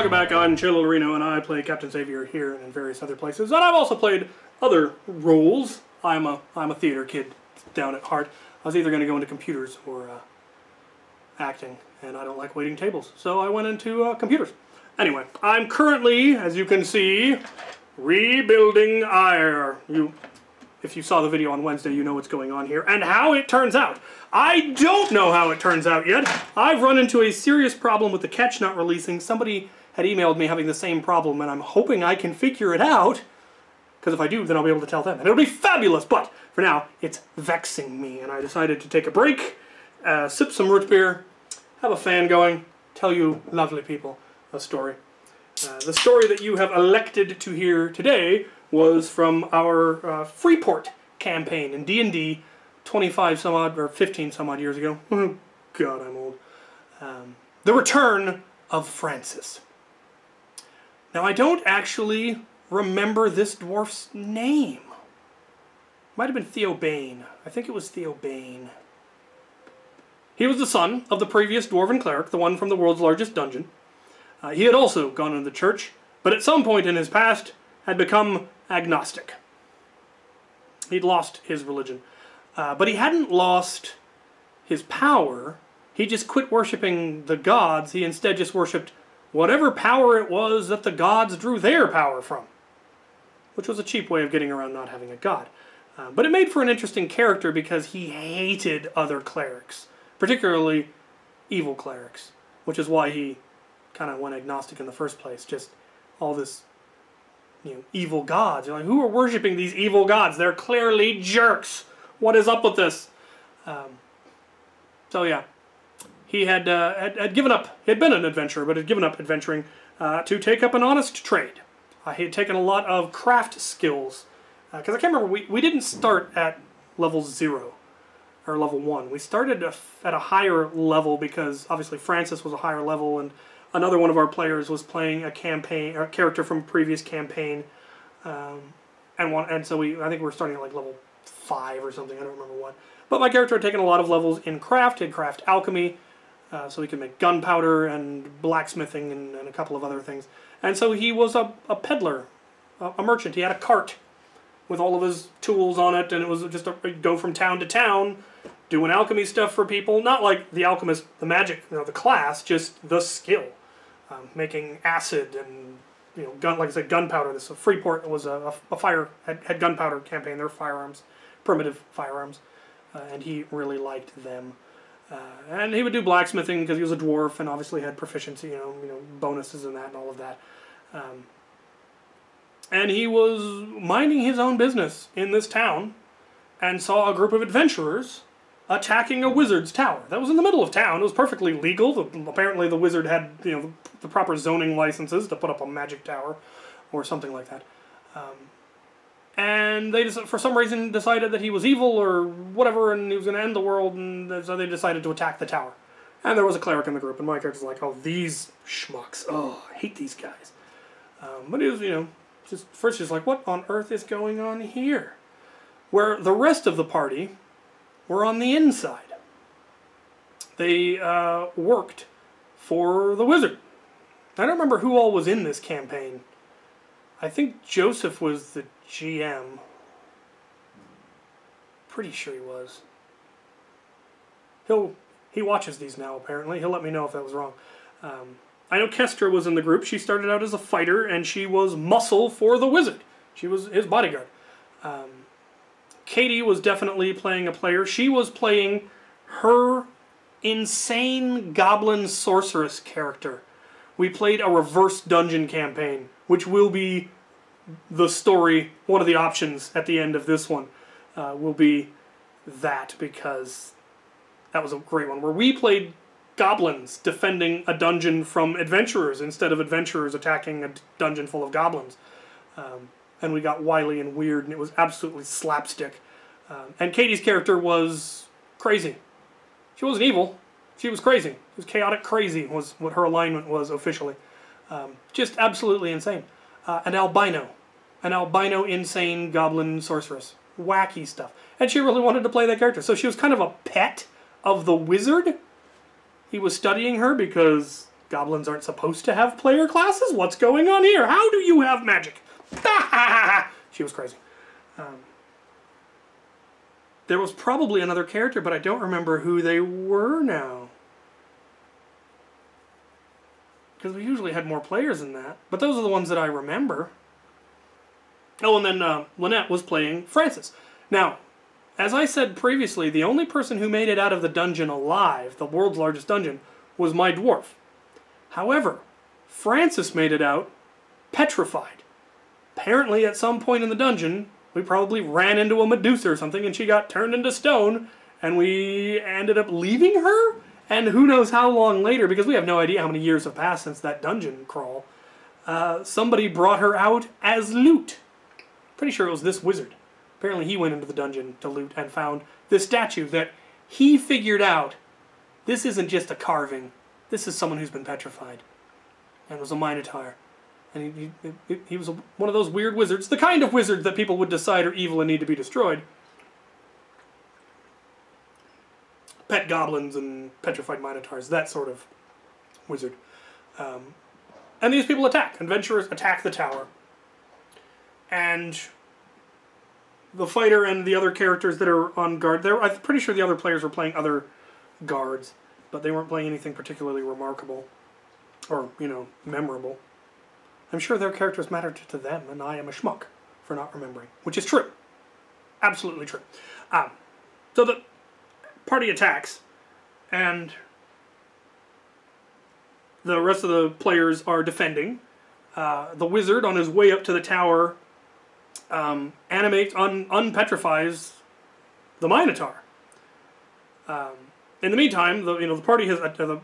welcome back. I'm Chaylo Laurino, and I play Captain Xavier here and in various other places. And I've also played other roles. I'm a theater kid down at heart. I was either going to go into computers or acting, and I don't like waiting tables, so I went into computers. Anyway, I'm currently, as you can see, rebuilding Ire. If you saw the video on Wednesday, you know what's going on here and how it turns out. I don't know how it turns out yet. I've run into a serious problem with the catch not releasing. Somebody had emailed me having the same problem, and I'm hoping I can figure it out, because if I do, then I'll be able to tell them, and it'll be fabulous. But for now, it's vexing me, and I decided to take a break, sip some root beer, have a fan going, tell you lovely people a story. The story that you have elected to hear today was from our Freeport campaign in D&D 25 some odd, or 15 some odd years ago. God, I'm old. The Return of Francis. Now, I don't actually remember this dwarf's name. Might have been Theo Bane. I think it was Theo Bane. He was the son of the previous dwarven cleric, the one from the world's largest dungeon. He had also gone into the church, but at some point in his past had become agnostic. He'd lost his religion. But he hadn't lost his power. He just quit worshipping the gods. He instead just worshipped whatever power it was that the gods drew their power from, which was a cheap way of getting around not having a god. But it made for an interesting character because he hated other clerics, particularly evil clerics, which is why he kind of went agnostic in the first place. Just all this, evil gods. You're like, who are worshipping these evil gods? They're clearly jerks. What is up with this? So yeah, he had given up. He had been an adventurer, but had given up adventuring to take up an honest trade. He had taken a lot of craft skills, because I can't remember, we didn't start at level 0 or level 1. We started at a higher level because obviously Francis was a higher level, and another one of our players was playing a character from a previous campaign, and so I think we were starting at like level 5 or something. I don't remember what. But my character had taken a lot of levels in craft. He had craft alchemy, so he could make gunpowder and blacksmithing and a couple of other things. And so he was a peddler, a merchant. He had a cart with all of his tools on it, and it was just go from town to town, doing alchemy stuff for people. Not like the alchemist, the magic, the class, just the skill. Making acid and, like I said, gunpowder. This Freeport was had gunpowder campaign. They're firearms, primitive firearms, and he really liked them. And he would do blacksmithing because he was a dwarf and obviously had proficiency, bonuses and that and all of that. And he was minding his own business in this town and saw a group of adventurers attacking a wizard's tower. That was in the middle of town. It was perfectly legal. Apparently the wizard had, the proper zoning licenses to put up a magic tower or something like that. And they just, for some reason, decided that he was evil or whatever, and he was going to end the world, and so they decided to attack the tower. And there was a cleric in the group, and my character's like, oh, these schmucks. Oh, I hate these guys. But he was, just like, what on earth is going on here? Where the rest of the party were on the inside. They worked for the wizard. I don't remember who all was in this campaign. I think Joseph was the GM. Pretty sure he was. He watches these now, apparently. He'll let me know if that was wrong. I know Kestra was in the group. She started out as a fighter, and she was muscle for the wizard. She was his bodyguard. Katie was definitely playing a player. She was playing her insane goblin sorceress character. We played a reverse dungeon campaign, which will be the story. One of the options at the end of this one will be that, because that was a great one, where we played goblins defending a dungeon from adventurers instead of adventurers attacking a dungeon full of goblins. And we got wily and weird, and it was absolutely slapstick. And Katie's character was crazy. She wasn't evil. She was crazy. She was chaotic crazy was what her alignment was officially. Just absolutely insane. An albino insane goblin sorceress. Wacky stuff. And she really wanted to play that character. So she was kind of a pet of the wizard. He was studying her because Goblins aren't supposed to have player classes? What's going on here? How do you have magic? She was crazy. There was probably another character, but I don't remember who they were now. Because we usually had more players than that. But those are the ones that I remember. Oh, and then Lynette was playing Francis. Now, as I said previously, the only person who made it out of the dungeon alive, the world's largest dungeon, was my dwarf. However, Francis made it out petrified. Apparently, at some point in the dungeon, we probably ran into a Medusa or something, and she got turned into stone, and we ended up leaving her? And who knows how long later, because we have no idea how many years have passed since that dungeon crawl, somebody brought her out as loot. Pretty sure it was this wizard. Apparently he went into the dungeon to loot and found this statue that he figured out, this isn't just a carving, this is someone who's been petrified. And it was a Minotaur. And he was one of those weird wizards, the kind of wizard that people would decide are evil and need to be destroyed. Pet goblins and petrified minotaurs, that sort of wizard. And these people attack. Adventurers attack the tower. And the fighter and the other characters that are on guard, I'm pretty sure the other players were playing other guards, but they weren't playing anything particularly remarkable or, you know, memorable. I'm sure their characters mattered to them, and I am a schmuck for not remembering, which is true. Absolutely true. So the party attacks, and the rest of the players are defending. The wizard, on his way up to the tower, unpetrifies the Minotaur. In the meantime, the party has the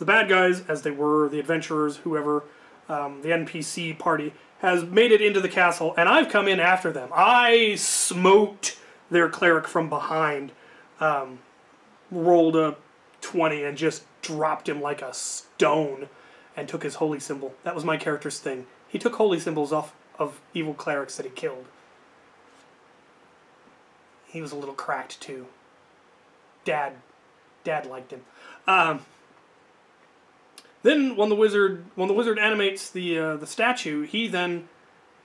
bad guys, as they were, the adventurers, whoever, the NPC party, has made it into the castle, and I've come in after them. I smoked their cleric from behind, rolled a 20 and just dropped him like a stone and took his holy symbol. That was my character's thing. He took holy symbols off of evil clerics that he killed. He was a little cracked too. Dad liked him. Then when the wizard animates the statue, he then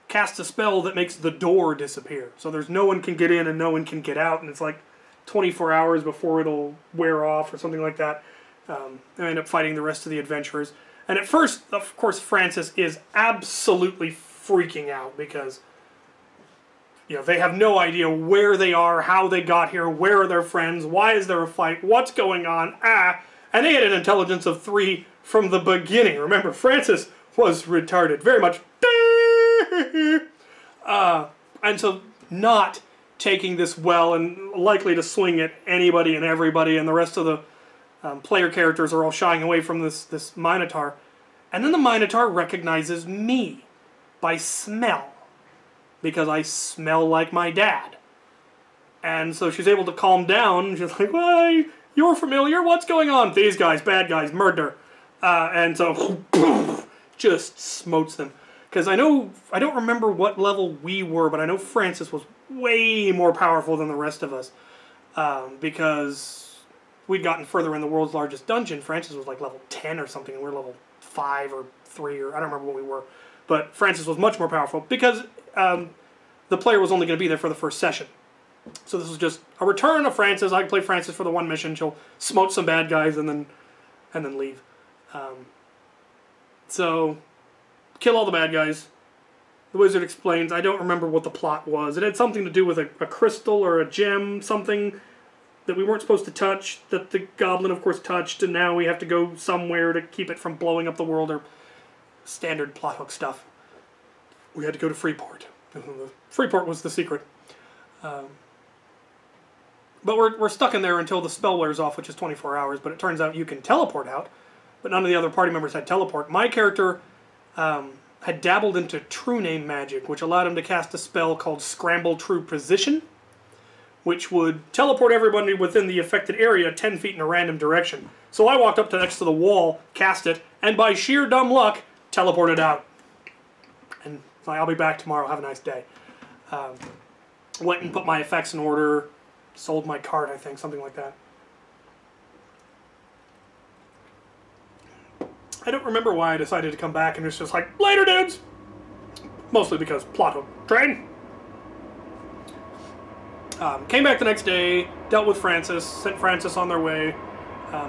casts a spell that makes the door disappear. So there's no one can get in and no one can get out, and it's like 24 hours before it'll wear off or something like that. I end up fighting the rest of the adventurers. And at first, of course, Francis is absolutely freaking out because, you know, they have no idea where they are, how they got here, where are their friends, why is there a fight, what's going on, and they had an intelligence of 3 from the beginning. Remember, Francis was retarded, very much. And so not taking this well and likely to swing at anybody and everybody, and the rest of the player characters are all shying away from this Minotaur. And then the Minotaur recognizes me by smell, because I smell like my dad. And so she's able to calm down. She's like, well, you're familiar, what's going on? These guys, bad guys, murder. And so just smotes them. Because I don't remember what level we were, but I know Francis was way more powerful than the rest of us. Because we'd gotten further in the world's largest dungeon. Francis was like level 10 or something, and we were level 5 or 3, or I don't remember what we were. But Francis was much more powerful because the player was only going to be there for the first session. So this was just a return of Francis. I can play Francis for the one mission. She'll smote some bad guys and then leave. So kill all the bad guys. The wizard explains, I don't remember what the plot was. It had something to do with a crystal or a gem, something that we weren't supposed to touch, that the goblin, of course, touched, and now we have to go somewhere to keep it from blowing up the world, or standard plot hook stuff. We had to go to Freeport. Freeport was the secret. But we're stuck in there until the spell wears off, which is 24 hours, but it turns out you can teleport out, but none of the other party members had teleport. My character had dabbled into true name magic, which allowed him to cast a spell called Scramble True Position, which would teleport everybody within the affected area 10 feet in a random direction. So I walked up to next to the wall, cast it, and by sheer dumb luck, teleported out. And I'll be back tomorrow, have a nice day. Went and put my effects in order, sold my card, I think, something like that. I don't remember why I decided to come back and it's just like, later dudes! Mostly because plot hook. Train! Came back the next day, dealt with Francis, sent Francis on their way.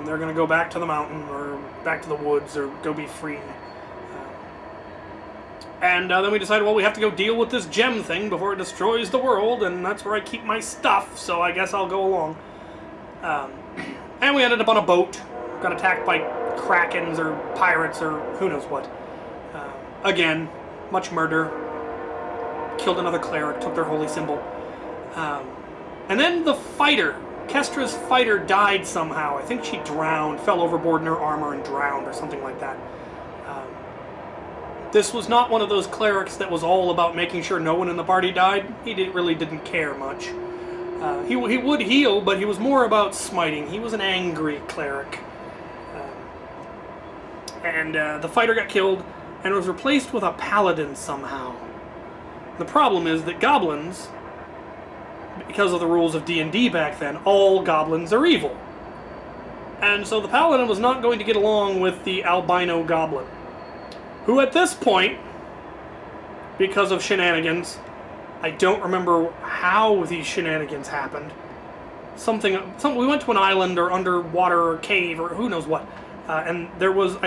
They're going to go back to the mountain or back to the woods or go be free. And then we decided, well, we have to go deal with this gem thing before it destroys the world, and that's where I keep my stuff, so I guess I'll go along. And we ended up on a boat, got attacked by krakens or pirates or who knows what. Again, much murder, killed another cleric, took their holy symbol. And then the fighter, Kestra's fighter, died somehow. I think she drowned, fell overboard in her armor and drowned or something like that. This was not one of those clerics that was all about making sure no one in the party died. He really didn't care much. He would heal, but he was more about smiting. He was an angry cleric. The fighter got killed and was replaced with a paladin somehow. The problem is that goblins, because of the rules of D&D back then, all goblins are evil. And so the paladin was not going to get along with the albino goblin, who at this point, because of shenanigans, I don't remember how these shenanigans happened. We went to an island or underwater or cave or who knows what, and there was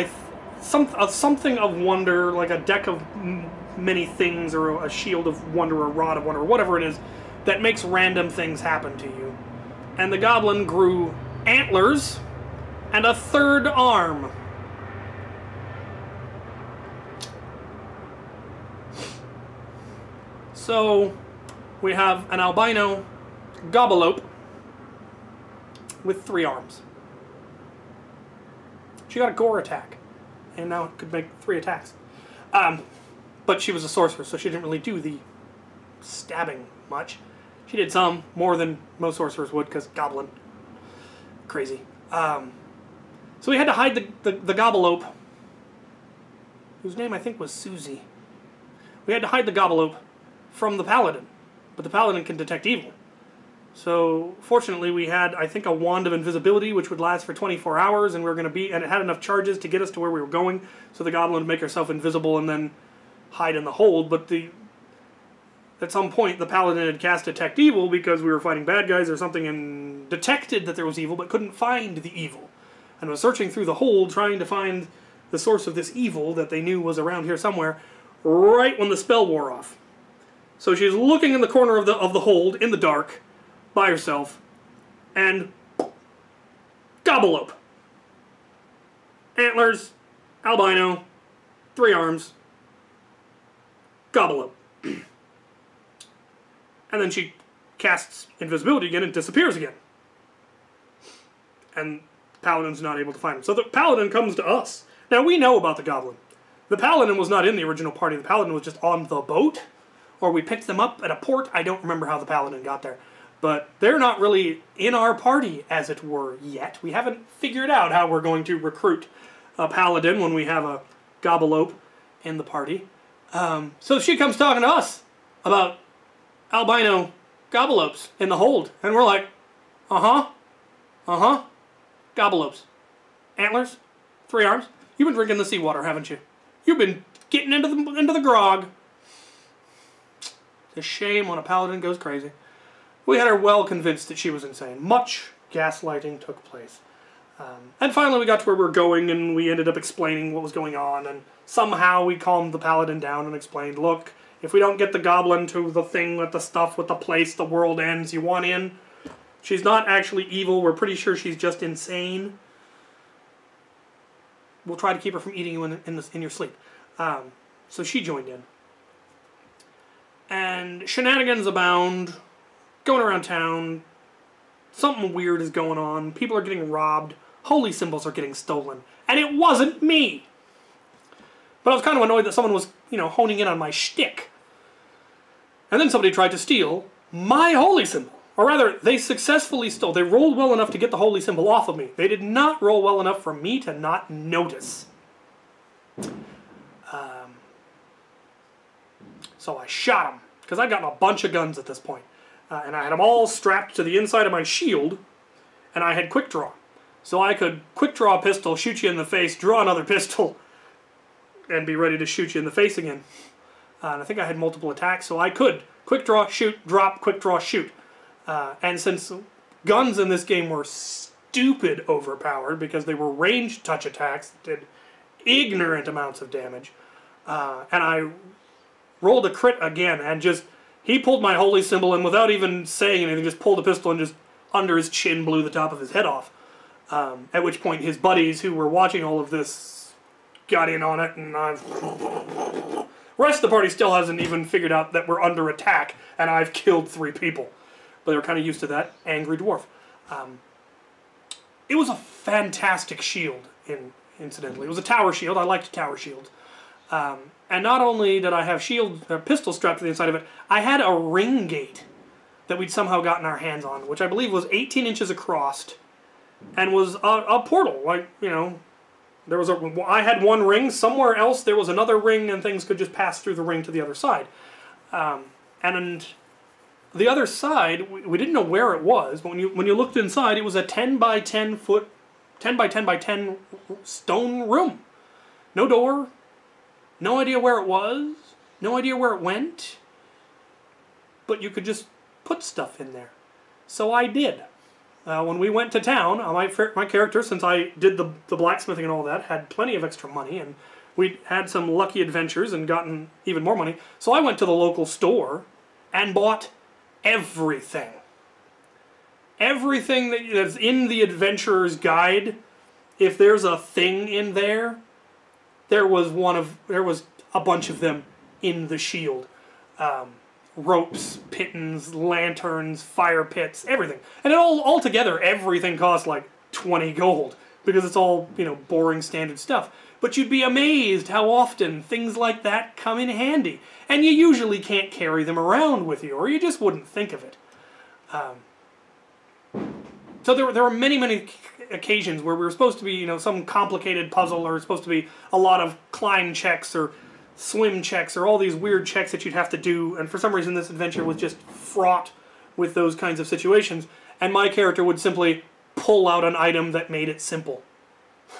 something of wonder, like a deck of many things or a shield of wonder or a rod of wonder or whatever it is that makes random things happen to you. And the goblin grew antlers and a third arm. So we have an albino gobolope with 3 arms. She got a gore attack, and now it could make 3 attacks. But she was a sorceress, so she didn't really do the stabbing much. She did some, more than most sorcerers would, because goblin. Crazy. So we had to hide the gobolope, whose name I think was Susie. We had to hide the gobolope from the paladin, but the paladin can detect evil. So fortunately we had, I think, a wand of invisibility which would last for 24 hours, and and it had enough charges to get us to where we were going, so the goblin would make herself invisible and then hide in the hold. But at some point the paladin had cast detect evil because we were fighting bad guys or something, and detected that there was evil but couldn't find the evil, and was searching through the hold trying to find the source of this evil that they knew was around here somewhere, right when the spell wore off. So she's looking in the corner of the hold in the dark by herself, and gobolope. Antlers, albino, 3 arms, gobolope. And then she casts invisibility again and disappears again. And Paladin's not able to find him. So the Paladin comes to us. Now we know about the goblin. The Paladin was not in the original party. The Paladin was just on the boat, or we picked them up at a port. I don't remember how the Paladin got there. But they're not really in our party, as it were, yet. We haven't figured out how we're going to recruit a Paladin when we have a gobolope in the party. So she comes talking to us about albino gobolopes in the hold. And we're like, gobolopes. Antlers, 3 arms. You've been drinking the seawater, haven't you? You've been getting into the grog. It's a shame when a paladin goes crazy. We had her well convinced that she was insane. Much gaslighting took place. And finally we got to where we were going, and we ended up explaining what was going on, and somehow we calmed the paladin down and explained, look, if we don't get the goblin to the thing with the stuff with the place, the world ends, you want in? She's not actually evil. We're pretty sure she's just insane. We'll try to keep her from eating you in your sleep. So she joined in. And shenanigans abound. Going around town. Something weird is going on. People are getting robbed. Holy symbols are getting stolen. And it wasn't me! But I was kind of annoyed that someone was, honing in on my shtick. And then somebody tried to steal my holy symbol. Or rather, they successfully stole. They rolled well enough to get the holy symbol off of me. They did not roll well enough for me to not notice. So I shot him, because I'd gotten a bunch of guns at this point. And I had them all strapped to the inside of my shield, and I had quick draw. So I could quick draw a pistol, shoot you in the face, draw another pistol, and be ready to shoot you in the face again. And I think I had multiple attacks, so I could quick draw, shoot, drop, quick draw, shoot. And since guns in this game were stupid overpowered because they were ranged touch attacks that did ignorant amounts of damage, and I rolled a crit again, and just, he pulled my holy symbol and without even saying anything, just pulled a pistol and just under his chin blew the top of his head off. At which point his buddies who were watching all of this got in on it, and the rest of the party still hasn't even figured out that we're under attack, and I've killed 3 people. But they're kind of used to that. Angry dwarf. It was a fantastic shield, incidentally. It was a tower shield. I liked tower shields. And not only did I have pistol strapped to the inside of it, I had a ring gate that we'd somehow gotten our hands on, which I believe was 18 inches across, and was a portal. Like, you know, I had one ring, somewhere else there was another ring, and things could just pass through the ring to the other side. And the other side, we didn't know where it was, but when you looked inside, it was a 10 by 10 foot, 10 by 10 by 10 stone room. No door, no idea where it was, no idea where it went, but you could just put stuff in there. So I did. When we went to town, my character, since I did the blacksmithing and all that, had plenty of extra money, and we had some lucky adventures and gotten even more money. So I went to the local store and bought everything. Everything that's in the Adventurer's Guide. If there's a thing in there, there was a bunch of them in the shield. Ropes, pittons, lanterns, fire pits, everything. And all together, everything costs like 20 gold, because it's all, you know, boring standard stuff. But you'd be amazed how often things like that come in handy. And you usually can't carry them around with you, or you just wouldn't think of it. So there were many occasions where we were supposed to be, you know, some complicated puzzle, or supposed to be a lot of climb checks, or swim checks, or all these weird checks that you'd have to do, and for some reason this adventure was just fraught with those kinds of situations, and my character would simply pull out an item that made it simple.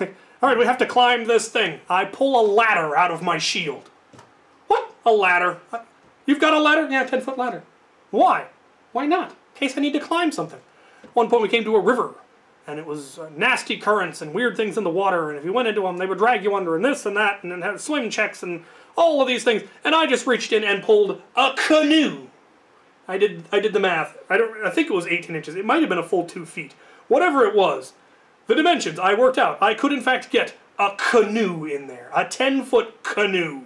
Alright, we have to climb this thing. I pull a ladder out of my shield. What? A ladder? You've got a ladder? Yeah, 10-foot ladder. Why? Why not? In case I need to climb something. At one point we came to a river, and it was nasty currents and weird things in the water, and if you went into them, they would drag you under, and this and that, and then had swim checks, and all of these things, and I just reached in and pulled a canoe. I did the math. I think it was 18 inches. It might have been a full 2 feet. Whatever it was, the dimensions I worked out. I could in fact get a canoe in there, a 10-foot canoe.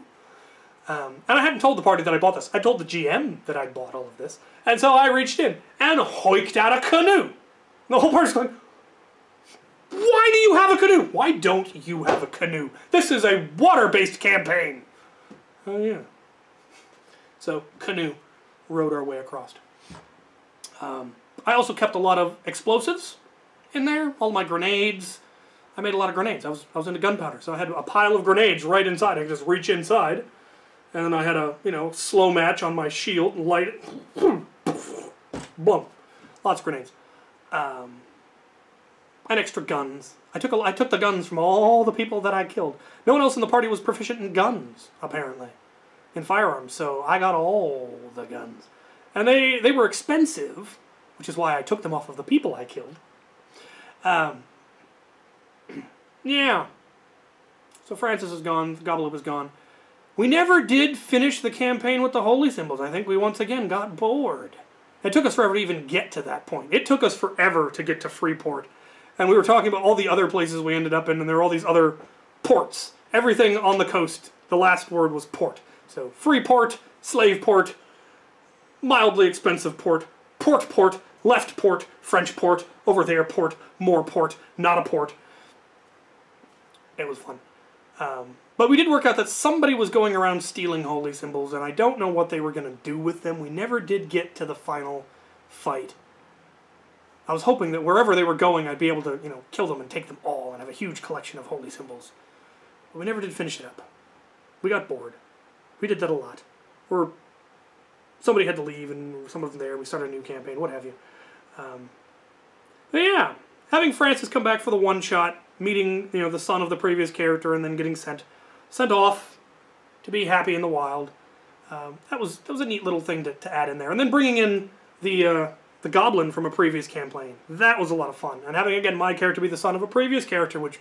And I hadn't told the party that I bought this. I told the GM that I'd bought all of this, and so I reached in and hoiked out a canoe. The whole party's going, "Why do you have a canoe? Why don't you have a canoe? This is a water-based campaign." Oh, yeah. So, canoe, rowed our way across. I also kept a lot of explosives in there, all my grenades. I made a lot of grenades. I was into gunpowder, so I had a pile of grenades right inside. I could just reach inside, and then I had a, you know, slow match on my shield and light it. Boom. Lots of grenades. And extra guns. I took the guns from all the people that I killed. No one else in the party was proficient in guns, apparently, in firearms, so I got all the guns. And they were expensive, which is why I took them off of the people I killed. Yeah. So Francis is gone, Gobble is gone. We never did finish the campaign with the holy symbols. I think we once again got bored. It took us forever to even get to that point. It took us forever to get to Freeport. And we were talking about all the other places we ended up in, and there were all these other ports. Everything on the coast, the last word was port. So Freeport, Slave Port, mildly expensive port, port, left port, French port, over there port, more port, not a port. It was fun. But we did work out that somebody was going around stealing holy symbols, and I don't know what they were going to do with them. We never did get to the final fight. I was hoping that wherever they were going, I'd be able to, you know, kill them and take them all and have a huge collection of holy symbols. But we never did finish it up. We got bored. We did that a lot. Or somebody had to leave, and some of them there. We started a new campaign, what have you. But yeah, having Francis come back for the one-shot, meeting, you know, the son of the previous character, and then getting sent off to be happy in the wild. That was a neat little thing to add in there. And then bringing in the goblin from a previous campaign. That was a lot of fun. And having, again, my character be the son of a previous character, which...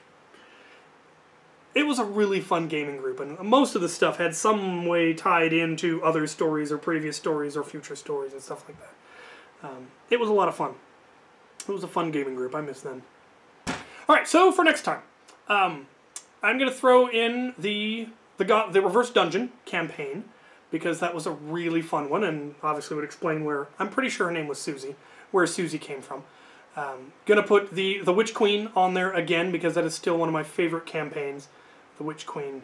It was a really fun gaming group, and most of the stuff had some way tied into other stories or previous stories or future stories and stuff like that. It was a lot of fun. It was a fun gaming group. I miss them. Alright, so for next time, I'm going to throw in the Reverse Dungeon campaign, because that was a really fun one, and obviously would explain where, I'm pretty sure her name was Susie, where Susie came from. Gonna put the Witch Queen on there again, because that is still one of my favorite campaigns. The Witch Queen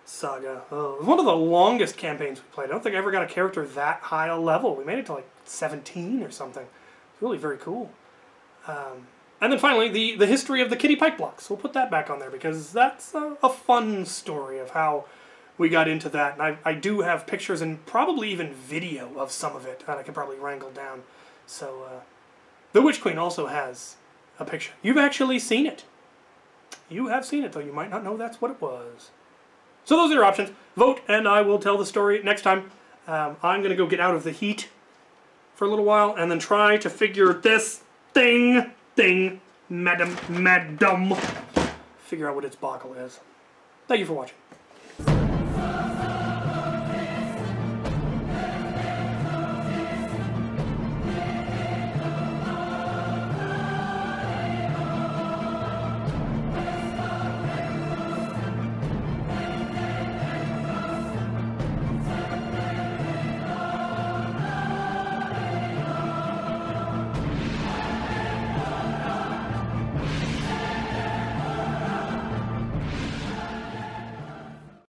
saga. Oh, it was one of the longest campaigns we played. I don't think I ever got a character that high a level. We made it to like 17 or something. It's really very cool. And then finally, the history of the Kitty Pike blocks. We'll put that back on there, because that's a fun story of how we got into that. And I do have pictures and probably even video of some of it that I could probably wrangle down. So, the Witch Queen also has a picture. You've actually seen it. You have seen it, though you might not know that's what it was. So those are your options. Vote, and I will tell the story next time. I'm going to go get out of the heat for a little while, and then try to figure this madam, figure out what its boggle is. Thank you for watching.